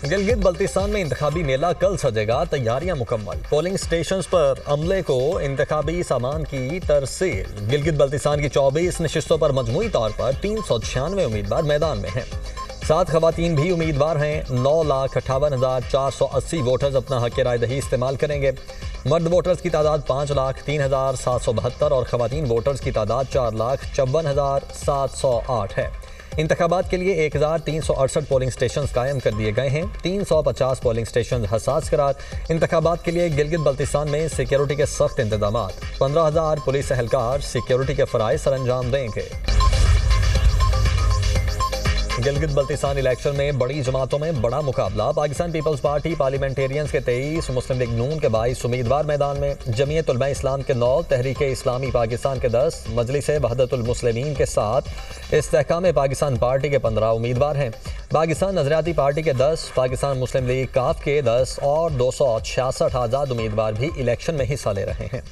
गिलगित बल्तिस्तान में इंतखाबी मेला कल सजेगा, तैयारियां मुकम्मल। पोलिंग स्टेशंस पर अमले को इंतखाबी सामान की तरसील। गिलगित बल्तिस्तान की 24 नशिस्तों पर मजमूई तौर पर 396 उम्मीदवार मैदान में हैं। 7 खवातीन भी उम्मीदवार हैं। 9,58,480 वोटर्स अपना हक राय दही इस्तेमाल करेंगे। मर्द वोटर्स की तादाद 5,03,772 और खवातीन वोटर्स की तादाद 4,54,708 है। इंतखाबात के लिए 1,368 पोलिंग स्टेशन कायम कर दिए गए हैं। 350 पोलिंग स्टेशन हसास करार। इंतखाबात के लिए गिलगित बल्तिस्तान में सिक्योरिटी के सख्त इंतजाम। 15,000 पुलिस एहलकार सिक्योरिटी के फराइज सर अंजाम देंगे। गिलगित बल्तिस्तान इलेक्शन में बड़ी जमातों में बड़ा मुकाबला। पाकिस्तान पीपल्स पार्टी पार्लियामेंटेरियंस के 23, मुस्लिम लीग नून के 22 उम्मीदवार मैदान में। जमीयत उलमा इस्लाम के 9, तहरीक इस्लामी पाकिस्तान के 10, मजलिस वहदतुल मुस्लिमीन के 7, इस्तेहकाम पाकिस्तान पार्टी के 15 उम्मीदवार हैं। पाकिस्तान नजरियाती पार्टी के 10, पाकिस्तान मुस्लिम लीग काफ के 10 और 266 आज़ाद उम्मीदवार भी इलेक्शन में हिस्सा ले रहे हैं।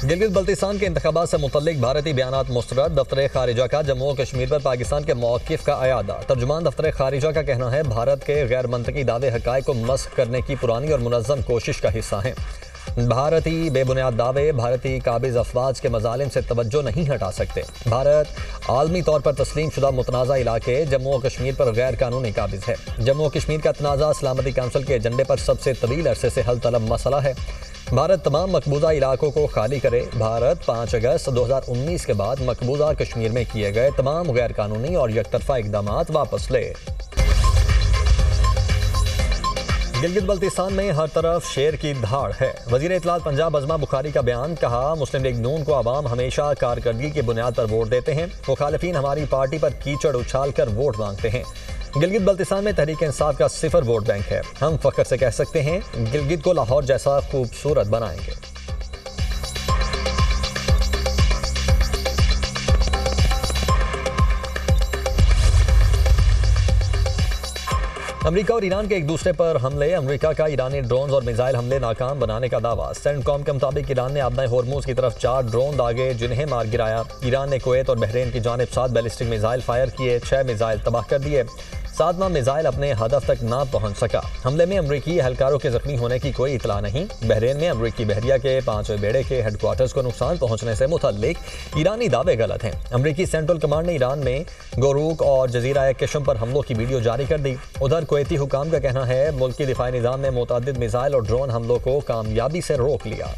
गिलगित बल्तिस्तान के इंतखाबात से मुतल्लिक भारतीय बयानात मुस्तरद। दफ्तर खारिजा का जम्मू और कश्मीर पर पाकिस्तान के मौक़िफ़ का अयादा। तर्जुमान दफ्तर खारिजा का कहना है, भारत के गैर मंतकी दावे हक़ाइक़ को मस्ख़ करने की पुरानी और मुनज़्ज़म कोशिश का हिस्सा हैं। भारतीय बेबुनियाद दावे भारतीय काबिज़ अफवाज के मज़ालिम से तवज्जो नहीं हटा सकते। भारत आलमी तौर पर तस्लीम शुदा मुतनाज़ा इलाके जम्मू और कश्मीर पर गैर कानूनी काबिज़ है। जम्मू और कश्मीर का तनाज़ा सलामती काउंसिल के एजेंडे पर सबसे तवील अरसे से हल तलब मसला है। भारत तमाम मकबूजा इलाकों को खाली करे। भारत 5 अगस्त 2019 के बाद मकबूजा कश्मीर में किए गए तमाम गैर कानूनी और यकतरफा इक़दामात वापस ले। गिलगित बल्तिस्तान में हर तरफ शेर की धाड़ है। वज़ीर इत्तलात पंजाब अज़मा बुखारी का बयान। कहा, मुस्लिम लीग नून को आवाम हमेशा कारकर्दगी की बुनियाद पर वोट देते हैं। मुखालिफिन हमारी पार्टी पर कीचड़ उछाल कर वोट मांगते हैं। गिलगित बल्तिस्तान में तहरीक इंसाफ का 0 वोट बैंक है। हम फख्र से कह सकते हैं, गिलगित को लाहौर जैसा खूबसूरत बनाएंगे। अमेरिका और ईरान के एक दूसरे पर हमले। अमेरिका का ईरानी ड्रोन और मिसाइल हमले नाकाम बनाने का दावा। सेंटकॉम के मुताबिक ईरान ने आबनाए होर्मुज की तरफ 4 ड्रोन दागे, जिन्हें मार गिराया। ईरान ने कुवैत और बहरीन की जानिब 7 बैलिस्टिक मिसाइल फायर किए। 6 मिसाइल तबाह कर दिए। 7वां मिसाइल अपने हदफ तक ना पहुंच सका। हमले में अमरीकी एहलकारों के जख्मी होने की कोई इतला नहीं। बहरीन में अमरीकी बहरिया के 5वें बेड़े के हेडक्वार्टर्स को नुकसान पहुंचने से मुतल्लिक ईरानी दावे गलत हैं। अमरीकी सेंट्रल कमांड ने ईरान में गोरूक और जजीरा किशम पर हमलों की वीडियो जारी कर दी। उधर कुवैती हुकाम का कहना है, मुल्की दिफाई निज़ाम ने मुतअद्दिद मिसाइल और ड्रोन हमलों को कामयाबी से रोक लिया।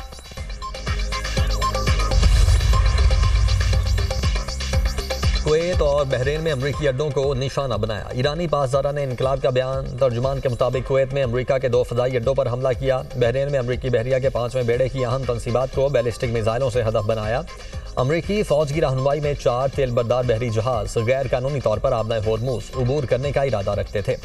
कुवैत और बहरीन में अमरीकी अड्डों को निशाना बनाया। ईरानी पासदारा ने इनकलाब का बयान। तर्जुमान के मुताबिक कुवैत में अमरीका के 2 फ़ज़ाई अड्डों पर हमला किया। बहरीन में अमरीकी बहरिया के 5वें बेड़े की अहम तनसीबात को बैलिस्टिक मिसाइलों से हदफ बनाया। अमरीकी फ़ौज की रहनुमाई में 4 तेलबरदार बहरी जहाज़ गैर कानूनी तौर पर आबनाए होर्मुज अबूर करने का इरादा रखते थे।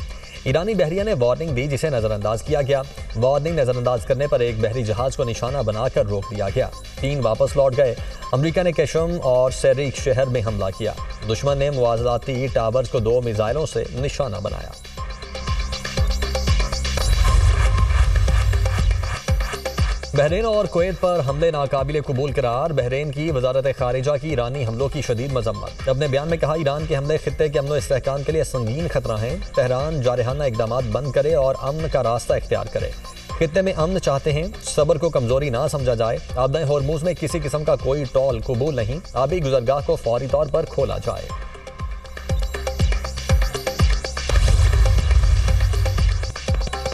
ईरानी बहरिया ने वार्निंग दी, जिसे नज़रअंदाज किया गया। वार्निंग नज़रअंदाज करने पर एक बहरी जहाज़ को निशाना बनाकर रोक दिया गया। 3 वापस लौट गए। अमरीका ने केशम और सेरिक शहर में हमला किया। दुश्मन ने मुवाज़ाती टावर्स को 2 मिसाइलों से निशाना बनाया। बहरीन और कुवैत पर हमले नाकाबिले कबूल करार। बहरीन की वजारत खारिजा की ईरानी हमलों की शदीद मजम्मत। अपने बयान में कहा, ईरान के हमले खित्ते के अमन इस्तेहकाम के लिए संगीन खतरा हैं। तेहरान जारहाना इक़दामात बंद करे और अमन का रास्ता इख्तियार करे। खित्ते में अमन चाहते हैं, सब्र को कमजोरी ना समझा जाए। आबनाए होर्मुज में किसी किस्म का कोई टोल कबूल नहीं। आबी गुजरगाह को फौरी तौर पर खोला जाए।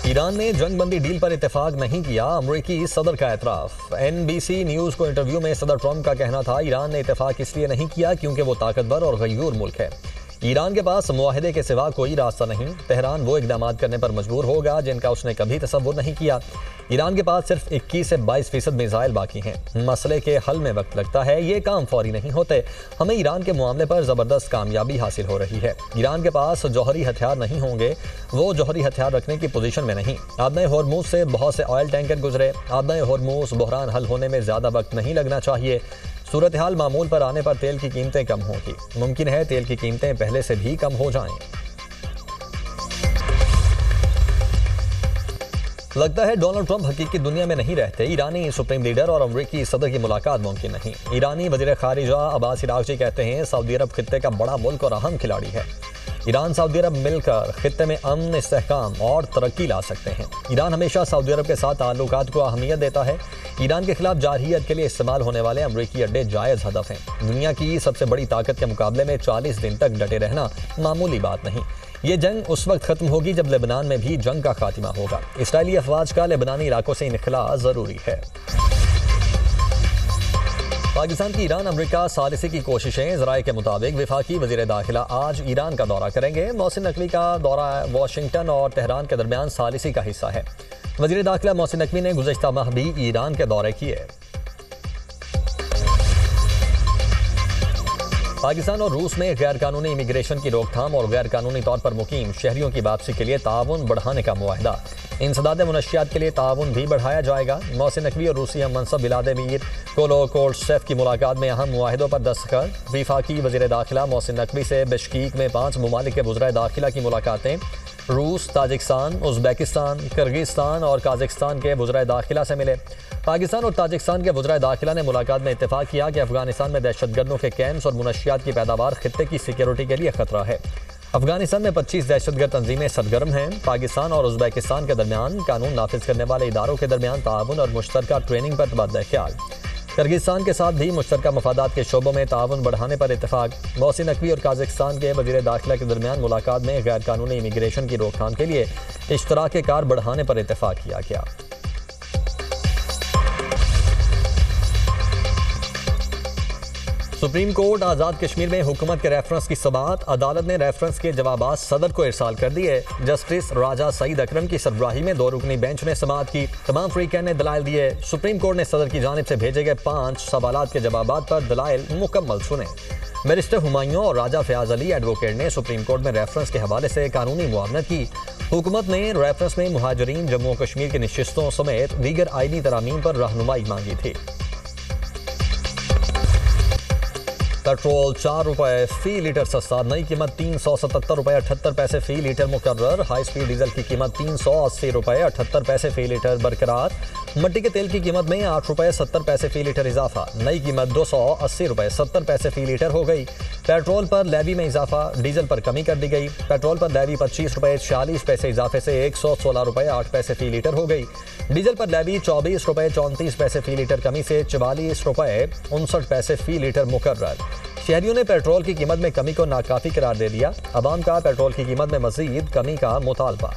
ईरान ने जंगबंदी डील पर इत्तेफाक नहीं किया। अमरीकी सदर का एतराफ़। NBC न्यूज़ को इंटरव्यू में सदर ट्रंप का कहना था, ईरान ने इत्तेफाक इसलिए नहीं किया क्योंकि वो ताकतवर और गयूर मुल्क है। ईरान के पास मुआहदे के सिवा कोई रास्ता नहीं। तेहरान वो इक़दामात करने पर मजबूर होगा जिनका उसने कभी तसव्वुर नहीं किया। ईरान के पास सिर्फ 21 से 22% मिसाइल बाकी हैं। मसले के हल में वक्त लगता है, ये काम फौरी नहीं होते। हमें ईरान के मामले पर ज़बरदस्त कामयाबी हासिल हो रही है। ईरान के पास जौहरी हथियार नहीं होंगे, वो जौहरी हथियार रखने की पोजीशन में नहीं। आबनाए होर्मुज से बहुत से ऑयल टैंकर गुजरे। आबनाए होर्मुज बहरान हल होने में ज़्यादा वक्त नहीं लगना चाहिए। सूरत हाल मामूल पर आने पर तेल की कीमतें कम होंगी। मुमकिन है तेल की कीमतें पहले से भी कम हो जाएं। लगता है डोनाल्ड ट्रंप हकीकी दुनिया में नहीं रहते। ईरानी सुप्रीम लीडर और अमरीकी सदर की मुलाकात मुमकिन नहीं। ईरानी वजीर खारिजा अब्बास इराक़ची कहते हैं सऊदी अरब खित्ते का बड़ा मुल्क और अहम खिलाड़ी है। ईरान सऊदी अरब मिलकर खित्ते में अमन, इस्तेहकाम और तरक्की ला सकते हैं। ईरान हमेशा सऊदी अरब के साथ ताल्लुकात को अहमियत देता है। ईरान के खिलाफ जारहियत के लिए इस्तेमाल होने वाले अमरीकी अड्डे जायज़ हदफ हैं। दुनिया की सबसे बड़ी ताकत के मुकाबले में 40 दिन तक डटे रहना मामूली बात नहीं। ये जंग उस वक्त खत्म होगी जब लेबनान में भी जंग का खात्मा होगा। इसराइली अफवाज का लेबनानी इलाकों से इनखला जरूरी है। पाकिस्तान की ईरान अमेरिका सालिसी की कोशिशें। ज़राए के मुताबिक वफाकी वज़ीर दाखिला आज ईरान का दौरा करेंगे। मोहसिन नकवी का दौरा वाशिंगटन और तेहरान के दरमियान सालिसी का हिस्सा है। वज़ीर दाखिला मोहसिन नकवी ने गुज़श्ता माह भी ईरान के दौरे किए। पाकिस्तान और रूस में गैर कानूनी इमिग्रेशन की रोकथाम और गैर कानूनी तौर पर मुकीम शहरियों की वापसी के लिए ताउन बढ़ाने का मुआहदा। इंसदाद मुनशियात के लिए ताउन भी बढ़ाया जाएगा। मोहसिन नकवी और रूसी हम मनसब बिलाद मीर कोलोकोल्सेफ की मुलाकात में अहम मुआहिदों पर दस्तखत। वफाकी वज़ीर दाखिला मोहसिन नकवी से बिश्कीक में 5 ममालिक के वज़राए दाखिला की मुलाकातें। रूस, ताजिकिस्तान, उज़्बेकिस्तान, किर्गिस्तान और काज़ाख्स्तान के वज़राए दाखिला से मिले। पाकिस्तान और ताजिकिस्तान के वज़राए दाखिला ने मुलाकात में इत्तेफाक किया कि अफगानिस्तान में दहशतगर्दों के कैंप्स और मुनशियात की पैदावार खित्ते की सिक्योरिटी के लिए खतरा है। अफगानिस्तान में 25 दहशतगर्द तंजीमें सरगर्म हैं। पाकिस्तान और उज़्बेकिस्तान के दरमियान कानून नाफिज करने वाले इदारों के दरमियान ताउन और मुश्तरका ट्रेनिंग पर तबादला ख्याल। किर्गिस्तान के साथ भी मुश्तरका मफादात के शोबों में ताउन बढ़ाने पर इत्तेफाक। मोहसिन नकवी और काज़ाख्स्तान के वज़ीर दाखिला के दरमियान मुलाकात में गैर कानूनी इमिग्रेशन की रोकथाम के लिए इश्तराक कार बढ़ाने पर इत्तेफाक किया गया। सुप्रीम कोर्ट आज़ाद कश्मीर में हुकूमत के रेफरेंस की समाअत। अदालत ने रेफरेंस के जवाबात सदर को इरसाल कर दिए। जस्टिस राजा सईद अकरम की सरबराही में 2 रुकनी बेंच ने समाअत की। तमाम फ्रीकैन ने दलाइल दिए। सुप्रीम कोर्ट ने सदर की जानिब से भेजे गए 5 सवालात के जवाबात पर दलाइल मुकम्मल सुने। बैरिस्टर हुमायूं और राजा फयाज अली एडवोकेट ने सुप्रीम कोर्ट में रेफरेंस के हवाले से कानूनी मुआवनत की। हुकूमत ने रेफरेंस में मुहाजिरीन जम्मू और कश्मीर की नशिस्तों समेत दीगर आईनी तरामीम पर रहनुमाई मांगी थी। पेट्रोल 4 रुपये फी लीटर सस्ता। नई कीमत 377 रुपये 78 पैसे फी लीटर मुकर्रर। हाई स्पीड डीजल की कीमत 380 रुपये 78 पैसे फी लीटर बरकरार। मट्टी के तेल की कीमत में 8 रुपये 70 पैसे फी लीटर इजाफा। नई कीमत 280 रुपये 70 पैसे फी लीटर हो गई। पेट्रोल पर लेवी में इजाफा, डीजल पर कमी कर दी गई। पेट्रोल पर लेवी 25 रुपये 40 पैसे इजाफे से 116 रुपये 8 पैसे फी लीटर हो गई। डीजल पर लेवी 24 रुपये 34 पैसे फी लीटर कमी से 44 रुपये 59 पैसे फी लीटर मुकर्रर। शहरियों ने पेट्रोल की कीमत में कमी को नाकाफी करार दे दिया। अवाम का पेट्रोल की कीमत में मजीद कमी का मुतालबा।